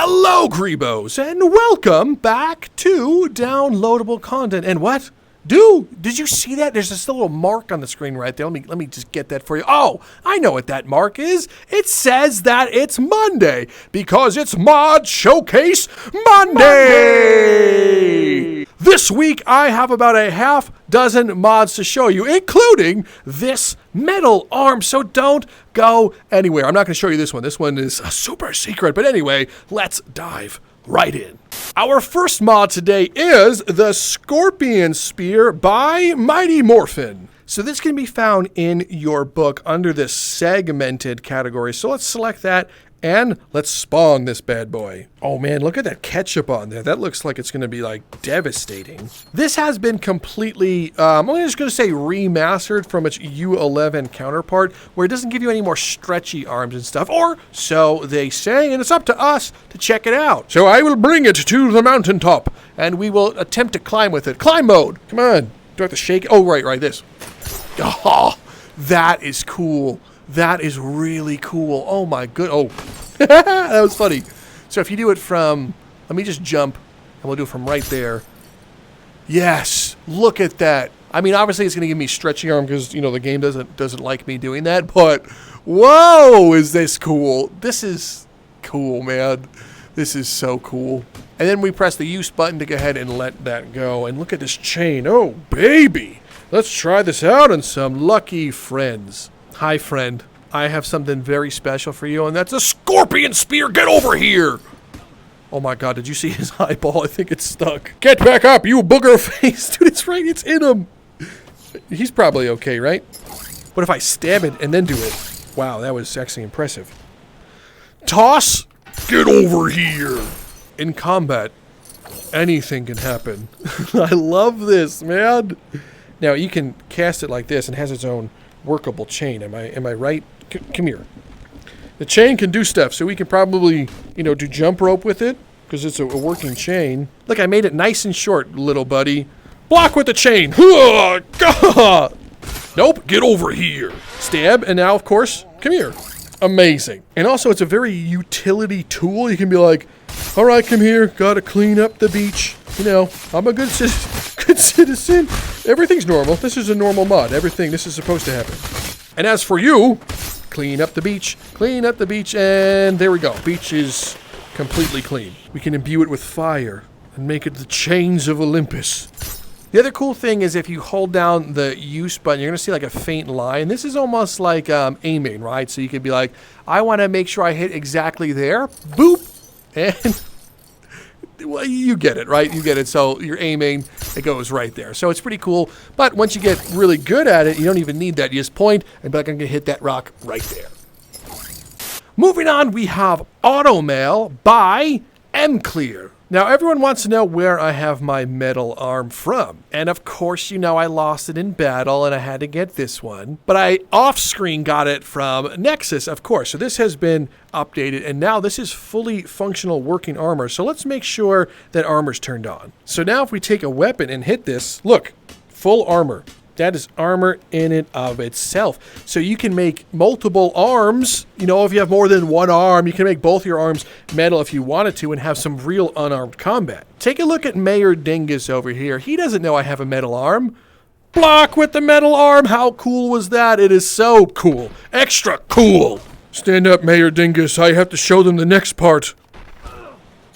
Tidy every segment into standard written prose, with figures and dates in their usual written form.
Hello, Grebos, and welcome back to downloadable content. And what? Dude, did you see that? There's this little mark on the screen right there. Let me just get that for you. Oh, I know what that mark is. It says that it's Monday because it's Mod Showcase Monday. This week, I have about a half dozen mods to show you, including this metal arm. So don't go anywhere. I'm not going to show you this one. This one is a super secret. But anyway, let's dive right in. Our first mod today is the Scorpion Spear by MightyMorphine. So this can be found in your book under this segmented category. So let's select that and let's spawn this bad boy. Oh man, look at that ketchup on there. That looks like it's going to be like devastating. This has been completely, I'm just going to say remastered from its U11 counterpart, where it doesn't give you any more stretchy arms and stuff, or so they say, and it's up to us to check it out. So I will bring it to the mountaintop, and we will attempt to climb with it. Climb mode. Come on. Do I have to shake it? Oh, right, this. Oh, that is cool. That is really cool. Oh my good. Oh, that was funny. So if you do it from, let me just jump, and we'll do it from right there. Yes, look at that. I mean, obviously it's going to give me stretchy arm because, you know, the game doesn't like me doing that. But whoa, is this cool? This is cool, man. This is so cool. And then we press the use button to go ahead and let that go. And look at this chain. Oh, baby. Let's try this out on some lucky friends. Hi, friend. I have something very special for you, and that's a Scorpion Spear. Get over here! Oh my god, did you see his eyeball? I think it's stuck. Get back up, you booger face! Dude, it's right, it's in him! He's probably okay, right? What if I stab it and then do it? Wow, that was actually impressive. Toss! Get over here! In combat, anything can happen. I love this, man! Now, you can cast it like this, and it has its own workable chain. Am I right? Come here. The chain can do stuff, so we can probably, you know, do jump rope with it, because it's a working chain. Look, I made it nice and short, little buddy. Block with the chain. Nope, get over here. Stab, and now, of course, come here. Amazing. And also, it's a very utility tool. You can be like, all right, come here, gotta clean up the beach. You know, I'm a good citizen. Everything's normal. This is a normal mod. This is supposed to happen. And as for you, clean up the beach, and there we go. Beach is completely clean. We can imbue it with fire and make it the chains of Olympus. The other cool thing is if you hold down the use button, you're going to see like a faint line. This is almost like aiming, right? So you can be like, I want to make sure I hit exactly there. Boop. And well, you get it, right? You get it. So you're aiming, it goes right there. So it's pretty cool. But once you get really good at it, you don't even need that. You just point and be like, I'm going to hit that rock right there. Moving on, we have Automail by Emclear. Now, everyone wants to know where I have my metal arm from. And of course, you know I lost it in battle and I had to get this one. But I off-screen got it from Nexus, of course. So this has been updated and now this is fully functional working armor. So let's make sure that armor's turned on. So now if we take a weapon and hit this, look, full armor. That is armor in and of itself. So you can make multiple arms. You know, if you have more than one arm, you can make both your arms metal if you wanted to and have some real unarmed combat. Take a look at Mayor Dingus over here. He doesn't know I have a metal arm. Block with the metal arm. How cool was that? It is so cool. Extra cool. Stand up, Mayor Dingus. I have to show them the next part.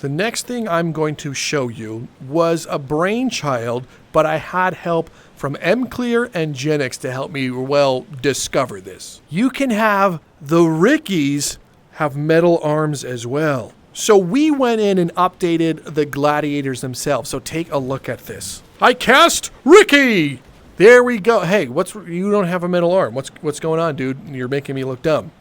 The next thing I'm going to show you was a brainchild, but I had help from Emclear and Genix to help me, well, discover this. You can have the Rickies have metal arms as well. So we went in and updated the gladiators themselves. So take a look at this. I cast Ricky! There we go. Hey, you don't have a metal arm. What's going on, dude? You're making me look dumb.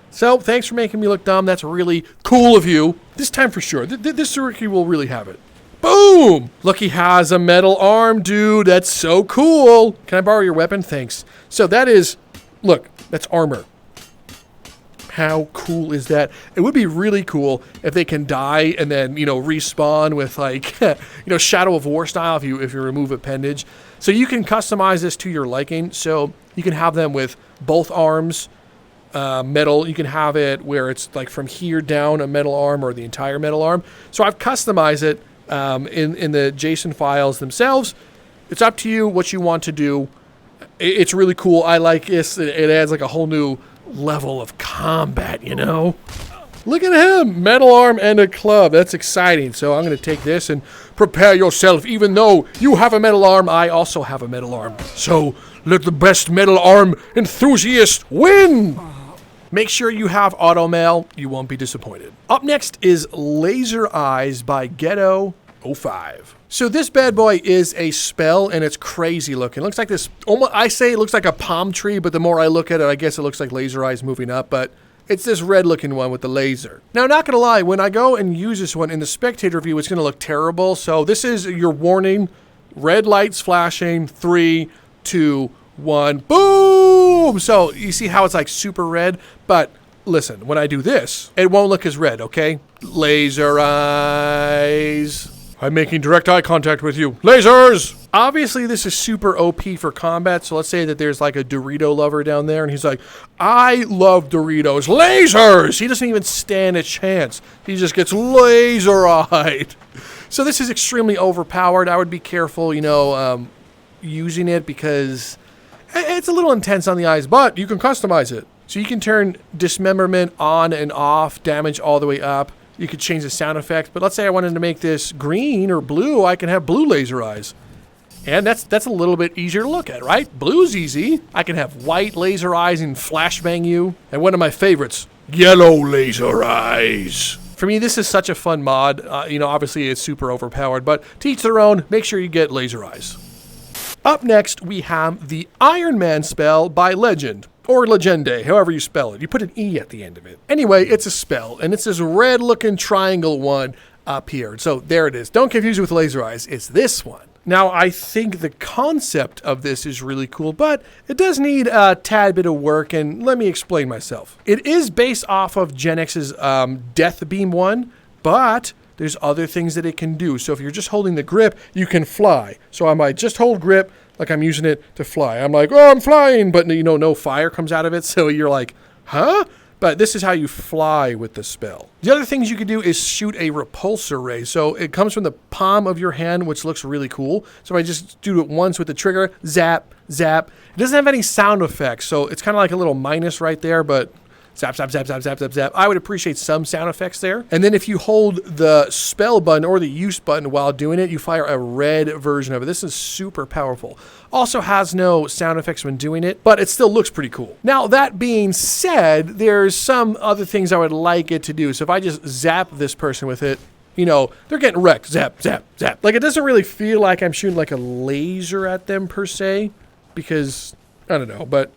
So, thanks for making me look dumb. That's really cool of you. This time for sure. This Ricky will really have it. Boom! Look, he has a metal arm, dude. That's so cool. Can I borrow your weapon? Thanks. So that is, look, that's armor. How cool is that? It would be really cool if they can die and then, you know, respawn with like, you know, Shadow of War style if you remove appendage. So you can customize this to your liking. So you can have them with both arms, metal. You can have it where it's like from here down a metal arm or the entire metal arm. So I've customized it in the JSON files themselves. It's up to you what you want to do. It's really cool. I like this. It adds like a whole new level of combat, you know? Look at him, metal arm and a club. That's exciting. So I'm going to take this and prepare yourself. Even though you have a metal arm, I also have a metal arm. So let the best metal arm enthusiast win. Make sure you have Automail. You won't be disappointed. Up next is Laser Eyes by Ghetto05. So this bad boy is a spell, and it's crazy looking. It looks like this, I say it looks like a palm tree, but the more I look at it, I guess it looks like laser eyes moving up, but it's this red looking one with the laser. Now, not gonna lie, when I go and use this one in the spectator view, it's gonna look terrible. So this is your warning. Red lights flashing, 3, 2, 1, boom! So you see how it's like super red, but listen, when I do this, it won't look as red, okay? Laser eyes. I'm making direct eye contact with you. Lasers! Obviously, this is super OP for combat, so let's say that there's like a Dorito lover down there, and he's like, I love Doritos. Lasers! He doesn't even stand a chance. He just gets laser-eyed. So this is extremely overpowered. I would be careful, you know, using it because it's a little intense on the eyes, but you can customize it. So you can turn dismemberment on and off, damage all the way up. You could change the sound effect, but let's say I wanted to make this green or blue, I can have blue laser eyes. And that's a little bit easier to look at, right? Blue's easy. I can have white laser eyes and flashbang you. And one of my favorites, yellow laser eyes. For me, this is such a fun mod. You know, obviously it's super overpowered, but to each their own, make sure you get laser eyes. Up next, we have the Ironman Spell by Legende. Or Legende, however you spell it. You put an E at the end of it. Anyway, it's a spell, and it's this red-looking triangle one up here. So there it is. Don't confuse it with laser eyes. It's this one. Now, I think the concept of this is really cool, but it does need a tad bit of work, and let me explain myself. It is based off of Gen X's Death Beam one, but there's other things that it can do. So if you're just holding the grip, you can fly. So I might just hold grip, like I'm using it to fly. I'm like, oh, I'm flying, but you know, no fire comes out of it. So you're like, huh? But this is how you fly with the spell. The other things you can do is shoot a repulsor ray. So it comes from the palm of your hand, which looks really cool. So if I just do it once with the trigger, zap, zap. It doesn't have any sound effects. So it's kind of like a little minus right there, but zap, zap, zap, zap, zap, zap, zap. I would appreciate some sound effects there. And then if you hold the spell button or the use button while doing it, you fire a red version of it. This is super powerful. Also has no sound effects when doing it, but it still looks pretty cool. Now, that being said, there's some other things I would like it to do. So if I just zap this person with it, you know, they're getting wrecked. Zap, zap, zap. Like, it doesn't really feel like I'm shooting like a laser at them per se, because, I don't know, but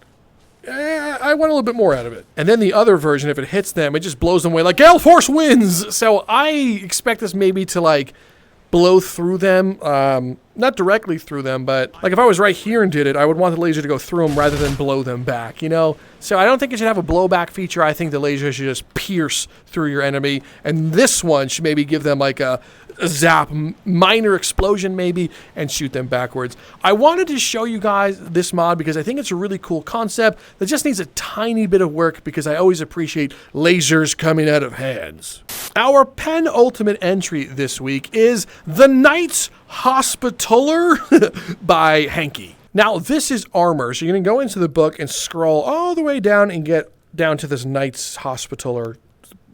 I want a little bit more out of it. And then the other version, if it hits them, it just blows them away like Gale Force wins. So I expect this maybe to like blow through them, not directly through them, but like if I was right here and did it, I would want the laser to go through them rather than blow them back, you know? So I don't think it should have a blowback feature. I think the laser should just pierce through your enemy. And this one should maybe give them like a zap, minor explosion maybe, and shoot them backwards. I wanted to show you guys this mod because I think it's a really cool concept that just needs a tiny bit of work because I always appreciate lasers coming out of hands. Our penultimate entry this week is The Knight's Hospitaller by Hanky. Now, this is armor, so you're going to go into the book and scroll all the way down and get down to this Knight's Hospitaller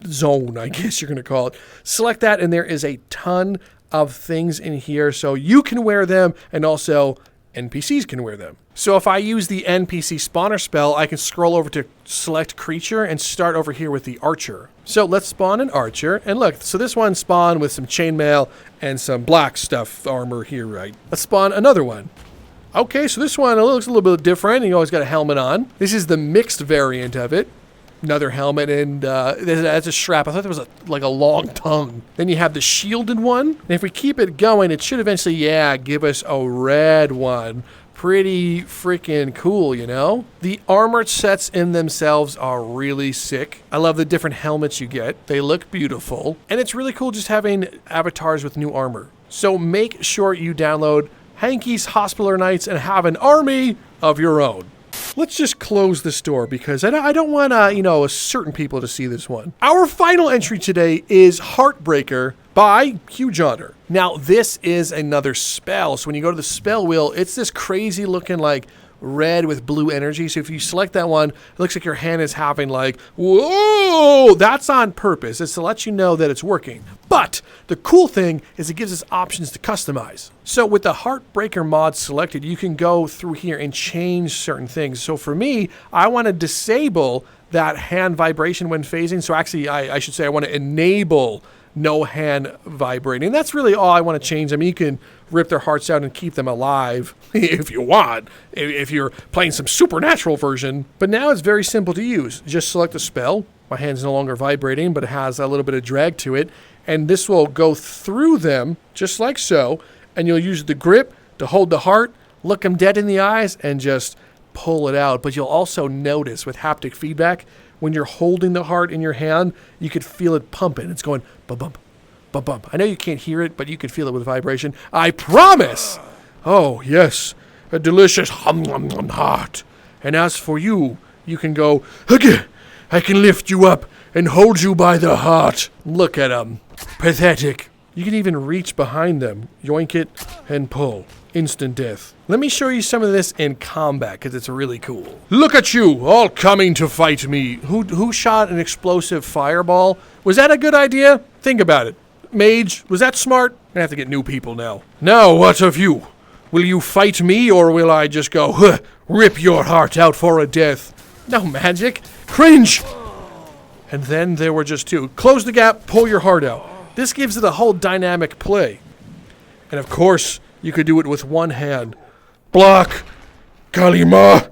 zone, I guess you're going to call it. Select that, and there is a ton of things in here, so you can wear them, and also NPCs can wear them. So if I use the NPC spawner spell, I can scroll over to select creature and start over here with the archer. So let's spawn an archer, and look, so this one spawned with some chainmail and some black stuff armor here, right? Let's spawn another one. Okay, so this one looks a little bit different, and you always got a helmet on. This is the mixed variant of it. Another helmet, and that's a strap. I thought there was like a long tongue. Then you have the shielded one. And if we keep it going, it should eventually, give us a red one. Pretty freaking cool, you know? The armored sets in themselves are really sick. I love the different helmets you get. They look beautiful. And it's really cool just having avatars with new armor. So make sure you download Hanky's Hospitaller Knights and have an army of your own. let's just close this door because I don't want, certain people to see this one. Our final entry today is Heartbreaker by Hujohner. Now, this is another spell. So when you go to the spell wheel, it's this crazy looking like red with blue energy. So if you select that one, it looks like your hand is having like, whoa, that's on purpose. It's to let you know that it's working. But the cool thing is it gives us options to customize. So with the Heartbreaker mod selected, you can go through here and change certain things. So for me, I want to disable that hand vibration when phasing. So actually, I should say I want to enable no hand vibrating. That's really all I want to change. I mean, you can rip their hearts out and keep them alive if you want, if you're playing some supernatural version. But now it's very simple to use. Just select a spell. My hand's no longer vibrating, but it has a little bit of drag to it. And this will go through them just like so. And you'll use the grip to hold the heart, look them dead in the eyes, and just pull it out. But you'll also notice with haptic feedback, when you're holding the heart in your hand, you could feel it pumping. It's going bump, bump, bump. I know you can't hear it, but you can feel it with vibration. I promise! Oh, yes, a delicious heart. And as for you, you can go, I can lift you up and hold you by the heart. Look at them. Pathetic. You can even reach behind them, yoink it, and pull. Instant death. Let me show you some of this in combat, because it's really cool. Look at you, all coming to fight me. Who shot an explosive fireball? Was that a good idea? Think about it. Mage, was that smart? I have to get new people now. Now, what of you? Will you fight me, or will I just go, rip your heart out for a death? No magic. Cringe! And then there were just two. Close the gap, pull your heart out. This gives it a whole dynamic play. And of course, you could do it with one hand. Block! Kalima!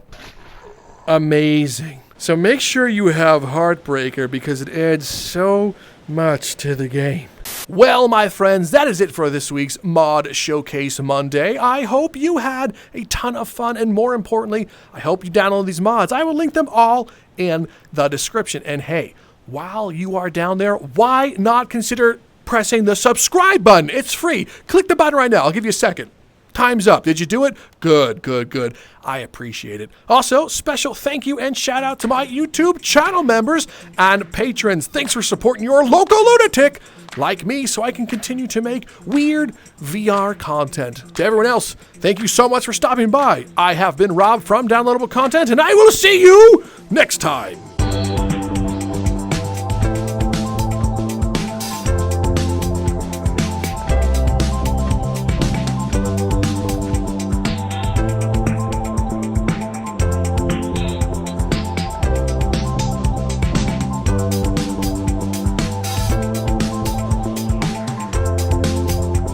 Amazing. So make sure you have Heartbreaker because it adds so much to the game. Well, my friends, that is it for this week's Mod Showcase Monday. I hope you had a ton of fun, and more importantly, I hope you download these mods. I will link them all in the description. And hey, while you are down there, why not consider pressing the subscribe button? It's free. Click the button right now. I'll give you a second. Time's up. Did you do it? Good, good, good. I appreciate it. Also, special thank you and shout out to my YouTube channel members and patrons. Thanks for supporting your local lunatic like me so I can continue to make weird VR content. To everyone else, thank you so much for stopping by. I have been Rob from Downloadable Content, and I will see you next time.